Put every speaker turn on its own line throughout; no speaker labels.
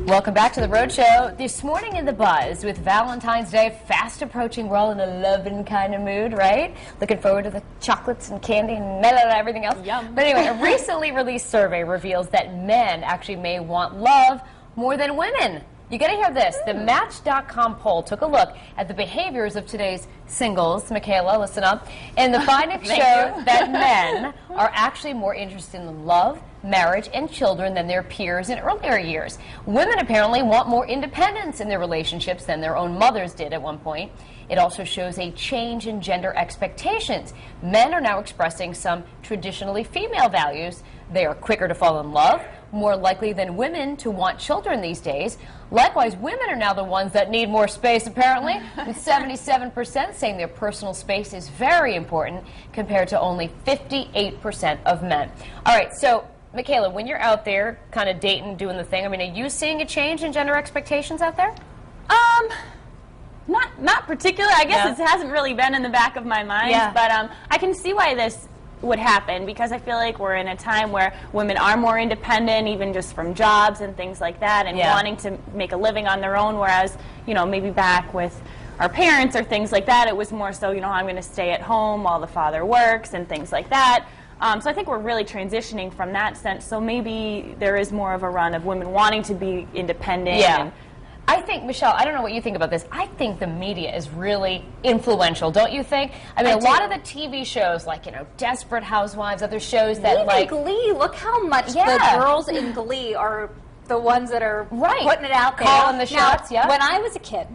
Welcome back to the Rhode Show. This morning in the buzz with Valentine's Day fast approaching, we're all in a loving kind of mood, right? Looking forward to the chocolates and candy and everything else.
Yum.
But anyway, a recently released survey reveals that men actually may want love more than women. You got to hear this. The Match.com poll took a look at the behaviors of today's singles. Michaela, listen up. And the findings show that men are actually more interested in love, marriage, and children than their peers in earlier years. Women apparently want more independence in their relationships than their own mothers did at one point. It also shows a change in gender expectations. Men are now expressing some traditionally female values. They are quicker to fall in love, more likely than women to want children these days. Likewise, women are now the ones that need more space, apparently, with 77% saying their personal space is very important compared to only 58% of men. All right, so Michaela, when you're out there kind of dating, doing the thing, I mean, are you seeing a change in gender expectations out there?
Not particularly. I guess it hasn't really been in the back of my mind, but I can see why this would happen, because I feel like we're in a time where women are more independent, even just from jobs and things like that, and wanting to make a living on their own, whereas, you know, maybe back with our parents or things like that, it was more so, you know, I'm going to stay at home while the father works and things like that. So I think we're really transitioning from that sense, so maybe there is more of a run of women wanting to be independent.
Yeah. I think, Michelle, I don't know what you think about this. I think the media is really influential, don't you think? I mean, a lot of the TV shows, like, you know, Desperate Housewives, other shows that,
even
like...
Glee, look how much the girls in Glee are the ones that are putting it out there.
Calling the shots,
When I was a kid,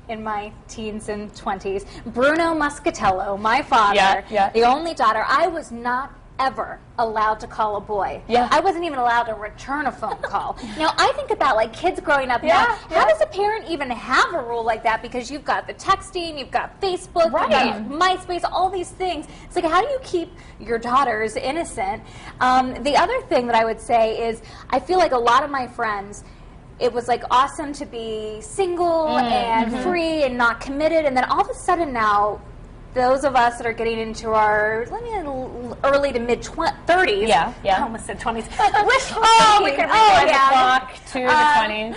in my teens and 20s, Bruno Muscatello, my father, the only daughter, I was not ever allowed to call a boy. I wasn't even allowed to return a phone call. Now, I think about, like, kids growing up now. How does a parent even have a rule like that? Because you've got the texting, you've got Facebook, you've got MySpace, all these things. It's like, how do you keep your daughters innocent? The other thing that I would say is, I feel like a lot of my friends, it was like awesome to be single and free and not committed, and then all of a sudden now, those of us that are getting into our early to mid 30s, I almost said 20s.
we can rewind the clock to the 20s.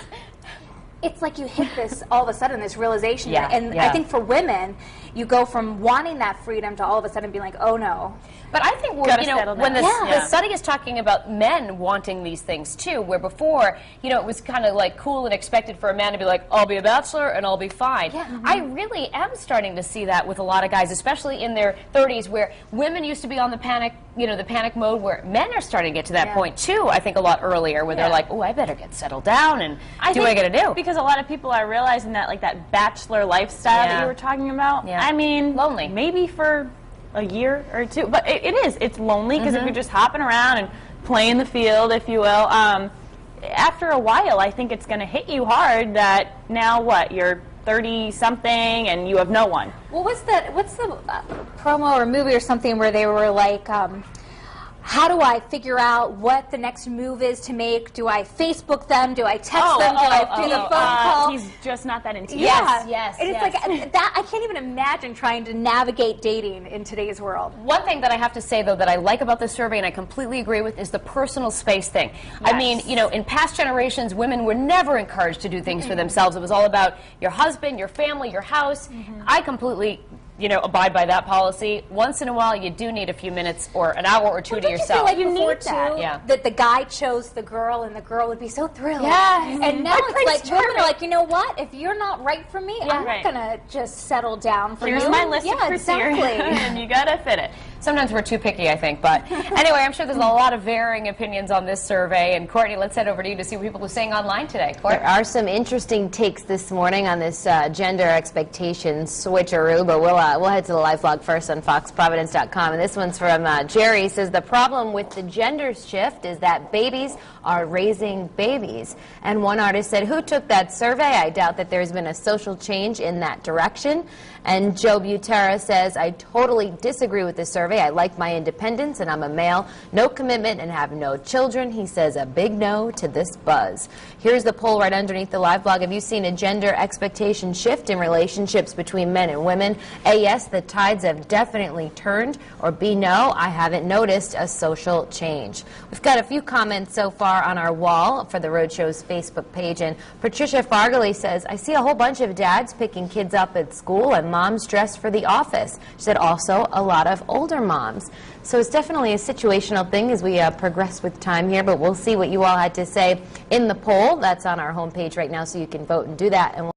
It's like you hit this all of a sudden, this realization, and I think for women, you go from wanting that freedom to all of a sudden being like, oh no.
But I think we're, you know, when the study is talking about men wanting these things too, where before, you know, it was kind of like cool and expected for a man to be like, I'll be a bachelor and I'll be fine. I really am starting to see that with a lot of guys, especially in their 30s, where women used to be on the panic, you know, the panic mode, where men are starting to get to that point too, I think a lot earlier, where they're like, oh, I better get settled down and do what I gotta do.
Because a lot of people are realizing that, like, that bachelor lifestyle that you were talking about, I mean,
lonely.
Maybe for a year or two, but it's lonely, because if you're just hopping around and playing the field, if you will, after a while, I think it's going to hit you hard that now what, you're 30-something and you have no one.
What was that? What's the promo or movie or something where they were like, how do I figure out what the next move is to make? Do I Facebook them? Do I text them? Do I do the phone call?
He's just not that into
Yes. And it's like that. I can't even imagine trying to navigate dating in today's world.
One thing that I have to say, though, that I like about this survey, and I completely agree with, is the personal space thing. I mean, you know, in past generations, women were never encouraged to do things for themselves. It was all about your husband, your family, your house. I completely, you know, abide by that policy. Once in a while, you do need a few minutes or an hour or two to yourself.
Like you need that the guy chose the girl and the girl would be so thrilled. And now it's like women are like, you know what? If you're not right for me, I'm not gonna just settle down for you.
Here's my list of criteria, and you gotta fit it.
Sometimes we're too picky, I think. But anyway, I'm sure there's a lot of varying opinions on this survey. And Courtney, let's head over to you to see what people are saying online today. Courtney?
There are some interesting takes this morning on this gender expectations switcheroo, but we'll head to the live blog first on foxprovidence.com. And this one's from Jerry. He says, the problem with the gender shift is that babies are raising babies. And one artist said, who took that survey? I doubt that there's been a social change in that direction. And Joe Butera says, I totally disagree with this survey. I like my independence, and I'm a male. No commitment and have no children. He says a big no to this buzz. Here's the poll right underneath the live blog. Have you seen a gender expectation shift in relationships between men and women? A, yes, the tides have definitely turned. Or B, no, I haven't noticed a social change. We've got a few comments so far on our wall for the Roadshow's Facebook page. And Patricia Fargley says, I see a whole bunch of dads picking kids up at school and moms dressed for the office. She said also a lot of older moms. So it's definitely a situational thing as we progress with time here, but we'll see what you all had to say in the poll. That's on our homepage right now, so you can vote and do that. And